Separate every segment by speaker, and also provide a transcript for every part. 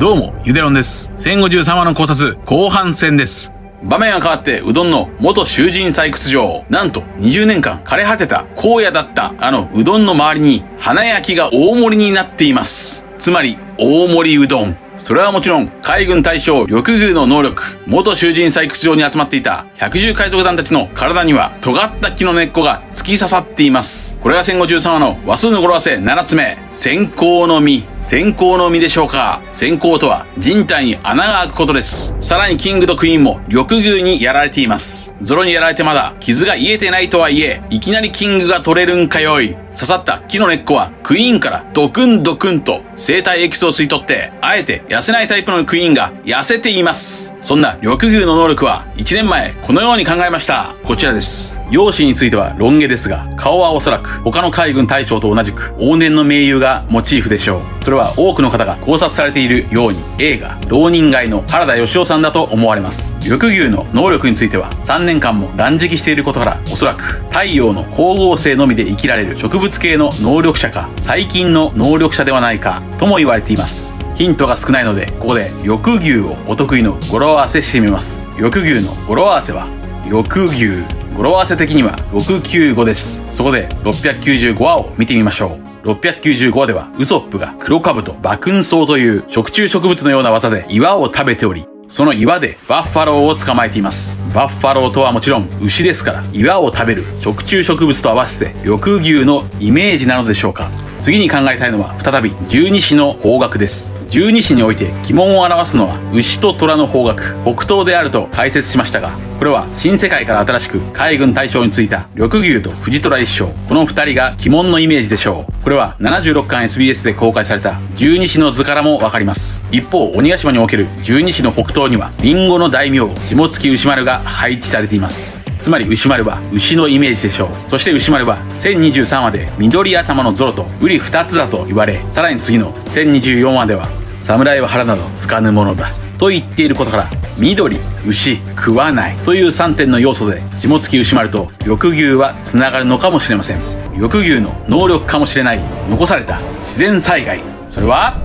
Speaker 1: どうも、ゆでろんです。1053話の考察、後半戦です。場面が変わって、うどんの元囚人採掘場。なんと、20年間枯れ果てた荒野だったあのうどんの周りに、花焼きが大盛りになっています。つまり、大盛りうどん。それはもちろん、海軍大将緑宮の能力、元囚人採掘場に集まっていた百獣海賊団たちの体には、尖った木の根っこが突き刺さっています。これが1053話の話数の語呂合わせ7つ目。閃光の実。閃光の実でしょうか。閃光とは人体に穴が開くことです。さらにキングとクイーンも緑宮にやられています。ゾロにやられてまだ傷が癒えてないとはいえ、いきなりキングが取れるんかよい。刺さった木の根っこはクイーンからドクンドクンと生体エキスを吸い取って、あえて痩せないタイプのクイーンが痩せています。そんな緑宮の能力は1年前このように考えました。こちらです。容姿についてはロン毛ですが、顔はおそらく他の海軍大将と同じく往年の盟友がモチーフでしょう。それは多くの方が考察されているように、映画浪人街の原田芳雄さんだと思われます。緑宮の能力については3年間も断食していることから、おそらく太陽の光合成のみで生きられる植物系の能力者か、細菌の能力者ではないかとも言われています。ヒントが少ないので、ここで緑宮をお得意の語呂合わせしてみます。緑宮の語呂合わせは緑牛。語呂合わせ的には695です。そこで695話を見てみましょう。695話ではウソップが黒カブト馬燻草という食虫植物のような技で岩を食べており、その岩でバッファローを捕まえています。バッファローとはもちろん牛ですから、岩を食べる食虫植物と合わせて緑牛のイメージなのでしょうか。次に考えたいのは再び十二支の方角です。十二支において鬼門を表すのは牛と虎の方角、北東であると解説しましたが、これは新世界から新しく海軍大将に就いた緑牛と藤虎一将、この2人が鬼門のイメージでしょう。これは76巻 SBS で公開された十二支の図からもわかります。一方、鬼ヶ島における十二支の北東にはリンゴの大名下月牛丸が配置されています。つまり牛丸は牛のイメージでしょう。そして牛丸は1023話で緑頭のゾロと瓜二つだと言われ、さらに次の1024話では侍は腹などつかぬものだと言っていることから、緑、牛、食わないという3点の要素で下月牛丸と緑牛はつながるのかもしれません。緑牛の能力かもしれない残された自然災害、それは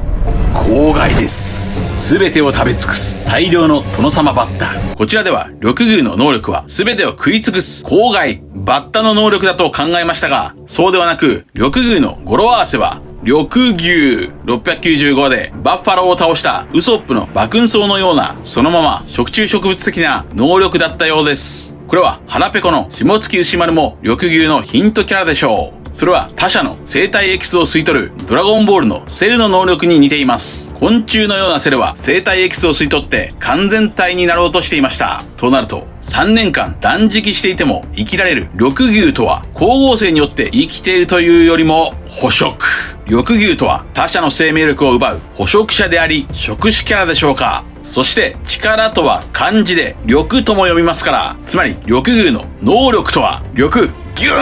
Speaker 1: 公害です。全てを食べ尽くす大量の殿様バッタ。こちらでは緑牛の能力は全てを食い尽くす公害バッタの能力だと考えましたが、そうではなく緑牛の語呂合わせは緑牛。695話でバッファローを倒したウソップの馬燻草のような、そのまま食虫植物的な能力だったようです。これは腹ペコの下月牛丸も緑牛のヒントキャラでしょう。それは他者の生体エキスを吸い取るドラゴンボールのセルの能力に似ています。昆虫のようなセルは生体エキスを吸い取って完全体になろうとしていました。となると3年間断食していても生きられる緑牛とは、光合成によって生きているというよりも捕食。緑牛とは他者の生命力を奪う捕食者であり食種キャラでしょうか。そして力とは漢字で緑とも読みますから、つまり緑牛の能力とは緑ギュ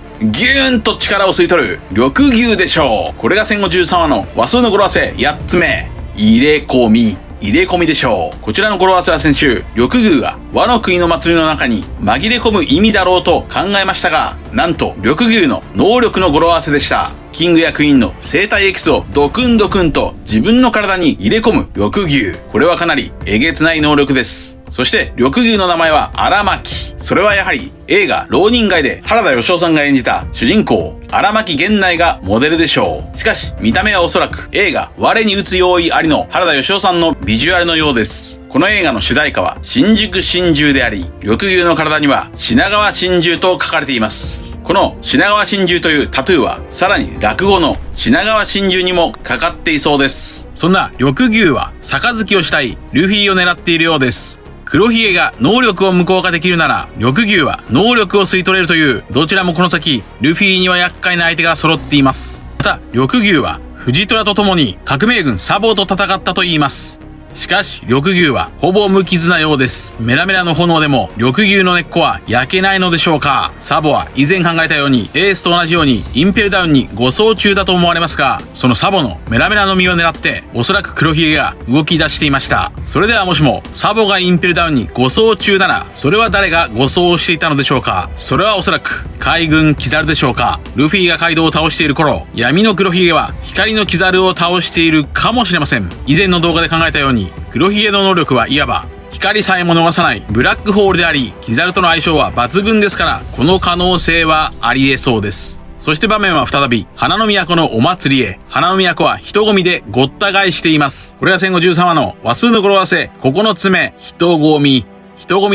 Speaker 1: ーンギューンと力を吸い取る緑牛でしょう。これが1053話の話数の語呂合わせ8つ目。入れ込み。入れ込みでしょう。こちらの語呂合わせは先週、緑宮が和の国の祭りの中に紛れ込む意味だろうと考えましたが、なんと緑宮の能力の語呂合わせでした。キングやクイーンの生体エキスをドクンドクンと自分の体に入れ込む緑牛。これはかなりえげつない能力です。そして緑牛の名前は荒牧。それはやはり映画浪人街で原田芳雄さんが演じた主人公荒牧源内がモデルでしょう。しかし見た目はおそらく映画我に打つ用意ありの原田芳雄さんのビジュアルのようです。この映画の主題歌は新宿真珠であり、緑牛の体には品川真珠と書かれています。この品川真珠というタトゥーはさらに落語の品川真珠にもかかっていそうです。そんな緑牛は杯をしたいルフィを狙っているようです。黒ひげが能力を無効化できるなら、緑牛は能力を吸い取れるという、どちらもこの先ルフィには厄介な相手が揃っています。また緑牛は藤虎と共に革命軍サボと戦ったといいます。しかし、緑牛はほぼ無傷なようです。メラメラの炎でも緑牛の根っこは焼けないのでしょうか。サボは以前考えたようにエースと同じようにインペルダウンに護送中だと思われますが、そのサボのメラメラの実を狙っておそらく黒ひげが動き出していました。それではもしもサボがインペルダウンに護送中なら、それは誰が護送していたのでしょうか。それはおそらく海軍キザルでしょうか。ルフィがカイドウを倒している頃、闇の黒ひげは光のキザルを倒しているかもしれません。以前の動画で考えたように、黒ひげの能力はいわば光さえも逃さないブラックホールであり、キザルとの相性は抜群ですから、この可能性はあり得そうです。そして場面は再び花の都のお祭りへ。花の都は人混みでごった返しています。これが戦後13話の話数の語呂合わせ9つ目、人混み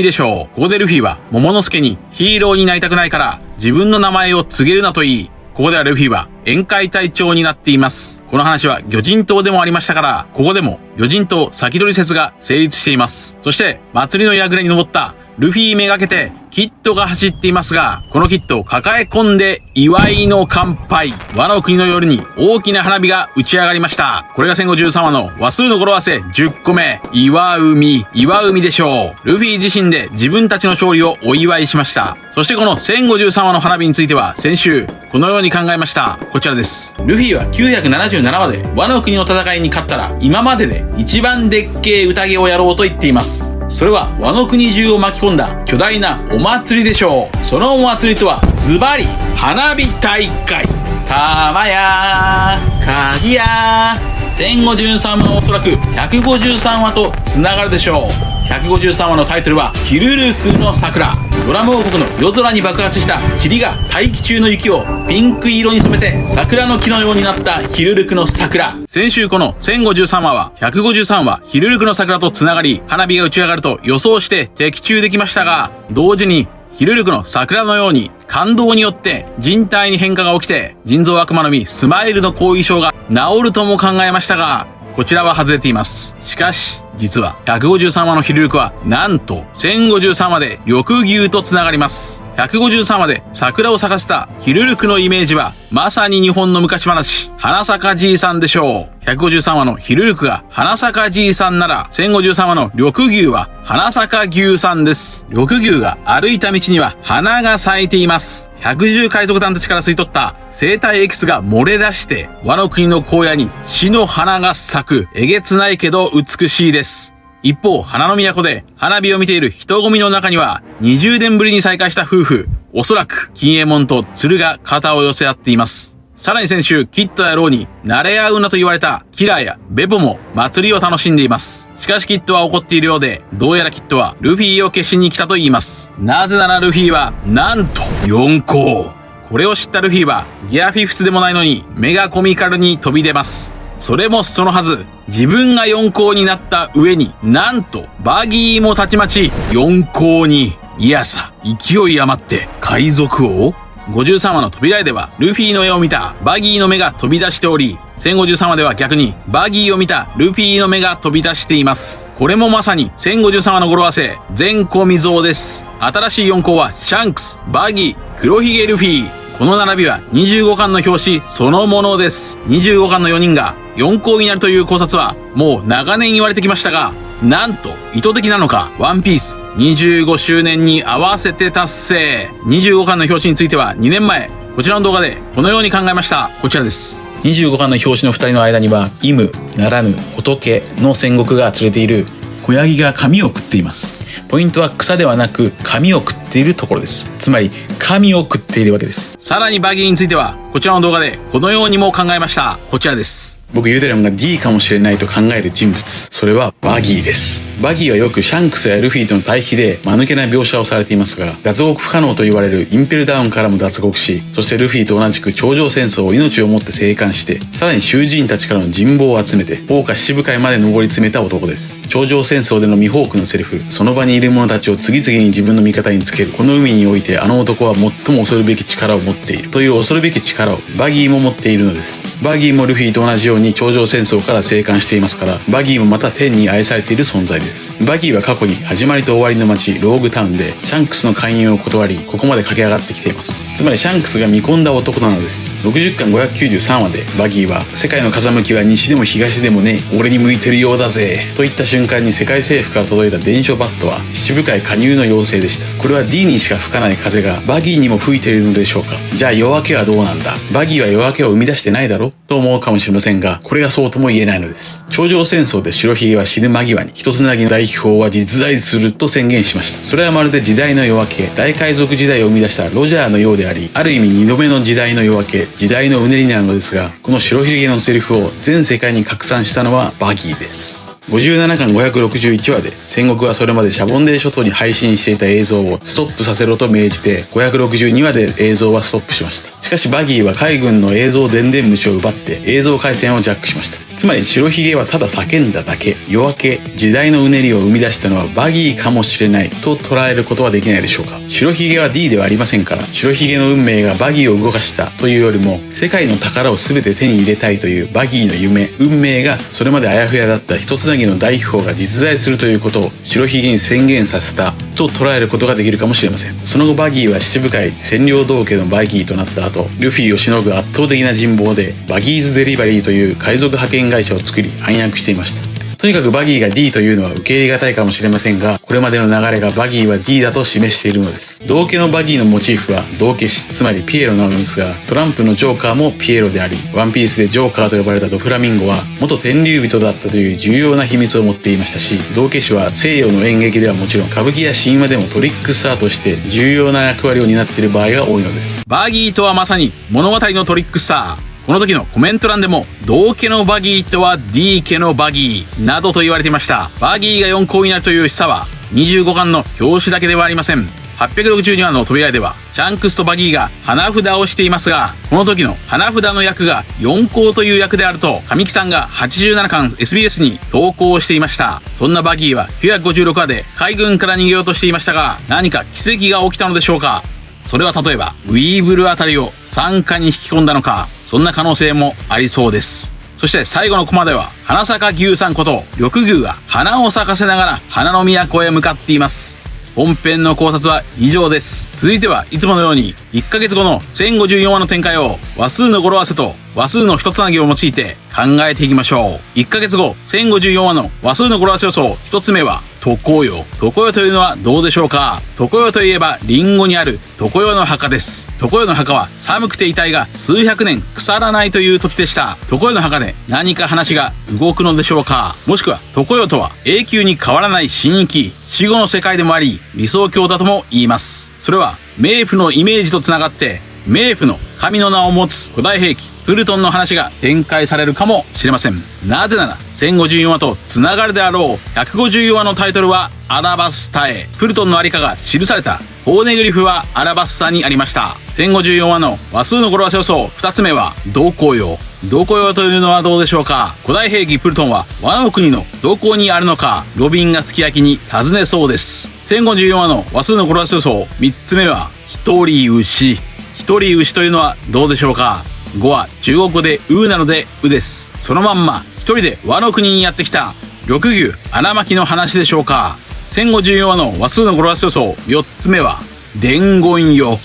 Speaker 1: でしょう。ここでルフィは桃之助にヒーローになりたくないから自分の名前を告げるなと言い、ここではルフィは宴会隊長になっています。この話は魚人島でもありましたから、ここでも魚人島先取り説が成立しています。そして祭りの櫓に登ったルフィめがけてキッドが走っていますが、このキッドを抱え込んで祝いの乾杯。和の国の夜に大きな花火が打ち上がりました。これが戦後13話の話数の語呂合わせ10個目、祝海でしょう。ルフィ自身で自分たちの勝利をお祝いしました。そしてこの戦後13話の花火については先週このように考えました。こちらです。ルフィは977話で和の国の戦いに勝ったら今までで一番でっけえ宴をやろうと言っています。それは和の国中を巻き込んだ巨大なお祭りでしょう。そのお祭りとはズバリ花火大会。玉や鍵や戦後13話のおそらく153話とつながるでしょう。153話のタイトルはヒルルクの桜。ドラム王国の夜空に爆発した霧が大気中の雪をピンク色に染めて桜の木のようになったヒルルクの桜。先週この1053話は153話ヒルルクの桜とつながり、花火が打ち上がると予想して的中できましたが、同時にヒルルクの桜のように感動によって人体に変化が起きて人造悪魔の実スマイルの後遺症が治るとも考えましたが、こちらは外れています。しかし実は153話のヒルルクはなんと1053話で緑牛とつながります。153話で桜を咲かせたヒルルクのイメージはまさに日本の昔話、花坂じいさんでしょう。153話のヒルルクが花坂じいさんなら、1053話の緑牛は花坂牛さんです。緑牛が歩いた道には花が咲いています。110海賊団たちから吸い取った生体エキスが漏れ出して和の国の荒野に死の花が咲く。えげつないけど美しいです。一方、花の都で花火を見ている人混みの中には20年ぶりに再会した夫婦、おそらく金右衛門と鶴が肩を寄せ合っています。さらに先週キッドやローに慣れ合うなと言われたキラーやベボも祭りを楽しんでいます。しかしキッドは怒っているようで、どうやらキッドはルフィを消しに来たと言います。なぜならルフィはなんと4校。これを知ったルフィはギアフィフスでもないのにメガコミカルに飛び出ます。それもそのはず、自分が4校になった上になんとバギーもたちまち4校に。いやさ、勢い余って海賊王。53話の扉絵ではルフィの絵を見たバギーの目が飛び出しており、1053話では逆にバギーを見たルフィの目が飛び出しています。これもまさに1053話の語呂合わせ全コミ像です。新しい4校はシャンクス、バギー、黒ひげルフィ。この並びは25巻の表紙そのものです。25巻の4人が4校になるという考察はもう長年言われてきましたが、なんと意図的なのかワンピース25周年に合わせて達成。25巻の表紙については2年前こちらの動画でこのように考えました。こちらです。25巻の表紙の2人の間にはイムならぬ仏の戦国が連れている子ヤギが髪を食っています。ポイントは草ではなく髪を食っているところです。つまり髪を食っているわけです。さらにバギーについてはこちらの動画でこのようにも考えました。こちらです。僕ユーデラムが D かもしれないと考える人物、それはバギーです。バギーはよくシャンクスやルフィとの対比で間抜けな描写をされていますが、脱獄不可能と言われるインペルダウンからも脱獄し、そしてルフィと同じく頂上戦争を命をもって生還して、さらに囚人たちからの人望を集めて豪華七部会まで上り詰めた男です。頂上戦争でのミホークのセリフ、その場にいる者たちを次々に自分の味方につける。この海においてあの男は最も恐るべき力を持っているという恐るべき力をバギーも持っているのです。バギーもルフィと同じように頂上戦争から生還していますから、バギーもまた天に愛されている存在です。です。バギーは過去に始まりと終わりの街ローグタウンでシャンクスの勧誘を断り、ここまで駆け上がってきています。つまりシャンクスが見込んだ男なのです。60巻593話でバギーは、世界の風向きは西でも東でもねえ、俺に向いてるようだぜと言った瞬間に、世界政府から届いた伝書バットは七部会加入の要請でした。これは D にしか吹かない風がバギーにも吹いているのでしょうか。じゃあ夜明けはどうなんだ、バギーは夜明けを生み出してないだろと思うかもしれませんが、これがそうとも言えないのです。頂上戦争で白ひげは死ぬ間際に、一つなぎの大秘宝は実在すると宣言しました。それはまるで時代の夜明け、大海賊時代を生み出したロジャーのようであり、ある意味2度目の時代の夜明け、時代のうねりなのですが、この白ひげのセリフを全世界に拡散したのはバギーです。57巻561話で戦国はそれまでシャボンデー諸島に配信していた映像をストップさせろと命じて、562話で映像はストップしました。しかしバギーは海軍の映像電伝虫を奪って映像回線をジャックしました。つまり白ひげはただ叫んだだけ、夜明け、時代のうねりを生み出したのはバギーかもしれないと捉えることはできないでしょうか。白ひげは D ではありませんから、白ひげの運命がバギーを動かしたというよりも、世界の宝を全て手に入れたいというバギーの夢、運命がそれまであやふやだった一つなぎの大秘宝が実在するということを白ひげに宣言させたと捉えることができるかもしれません。その後バギーは七部会占領道家のバギーとなった後、ルフィをしのぐ圧倒的な人望でバギーズデリバリーという海賊派遣会社を作り暗躍していました。とにかくバギーが D というのは受け入れがたいかもしれませんが、これまでの流れがバギーは D だと示しているのです。道家のバギーのモチーフは道化師、つまりピエロなのですが、トランプのジョーカーもピエロであり、ワンピースでジョーカーと呼ばれたドフラミンゴは元天竜人だったという重要な秘密を持っていましたし、道化師は西洋の演劇ではもちろん歌舞伎や神話でもトリックスターとして重要な役割を担っている場合が多いのです。バギーとはまさに物語のトリックスター。この時のコメント欄でも、道家のバギーとは D 家のバギーなどと言われていました。バギーが4校になるという示唆は25巻の表紙だけではありません。862話の扉ではシャンクスとバギーが花札をしていますが、この時の花札の役が4校という役であると神木さんが87巻 SBS に投稿していました。そんなバギーは956話で海軍から逃げようとしていましたが、何か奇跡が起きたのでしょうか。それは例えばウィーブルあたりを傘下に引き込んだのか、そんな可能性もありそうです。そして最後のコマでは花坂牛さんこと緑牛が花を咲かせながら花の都へ向かっています。本編の考察は以上です。続いてはいつものように1ヶ月後の1054話の展開を話数の語呂合わせと話数の一つなぎを用いて考えていきましょう。1ヶ月後1054話の話数の語呂合わせ予想1つ目は常世。常世というのはどうでしょうか。常世といえばリンゴにある常世の墓です。常世の墓は寒くて痛いが数百年腐らないという土地でした。常世の墓で何か話が動くのでしょうか。もしくは常世とは永久に変わらない神域、死後の世界でもあり理想郷だとも言います。それは冥府のイメージとつながって冥府の神の名を持つ古代兵器プルトンの話が展開されるかもしれません。なぜなら1054話とつながるであろう154話のタイトルはアラバスタへ、プルトンのありかが記されたポーネグリフはアラバスタにありました。1054話の話数の語呂合わせ予想2つ目はどこよ。どこよというのはどうでしょうか。古代兵器プルトンはワノ国のどこにあるのか、ロビンがすき焼きに尋ねそうです。1054話の話数の語呂合わせ予想3つ目は一人牛。一人牛というのはどうでしょうか。語は中国語でウーなのでウです。そのまんま一人でワノ国にやってきた緑牛穴巻の話でしょうか。1054話の話数の語呂合わせ予想4つ目は伝言よ。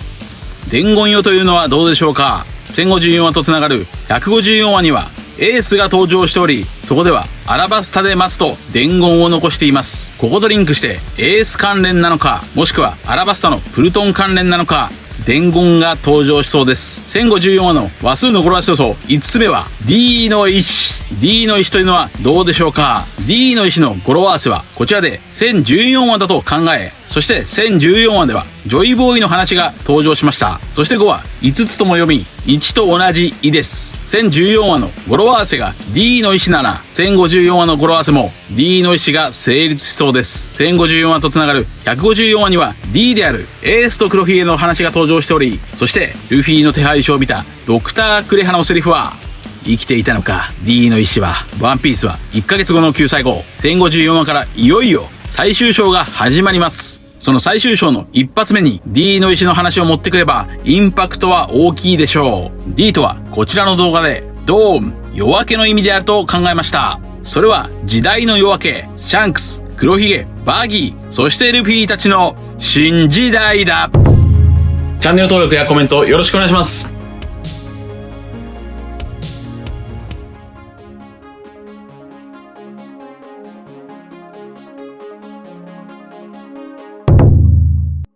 Speaker 1: 伝言よというのはどうでしょうか。1054話とつながる154話にはエースが登場しており、そこではアラバスタで待つと伝言を残しています。こことリンクしてエース関連なのか、もしくはアラバスタのプルトン関連なのか、伝言が登場しそうです。1054話の話数の語呂合わせ予想5つ目は D の石。 D の石というのはどうでしょうか。 D の石の語呂合わせはこちらで1014話だと考え、そして1014話ではジョイボーイの話が登場しました。そして5は5つとも読み1と同じ「い」です。1014話の語呂合わせが D の石なら1054話の語呂合わせも D の石が成立しそうです。1054話とつながる154話には D であるエースと黒ひげの話が登場しており、そしてルフィの手配書を見たドクタークレハのセリフは生きていたのか D の石は。ワンピースは1ヶ月後の救済後1054話からいよいよ最終章が始まります。その最終章の一発目に D の石の話を持ってくればインパクトは大きいでしょう。 D とはこちらの動画でドーン、夜明けの意味であると考えました。それは時代の夜明け、シャンクス、黒ひげ、バギー、そしてルフィたちの新時代だ。チャンネル登録やコメントよろしくお願いします。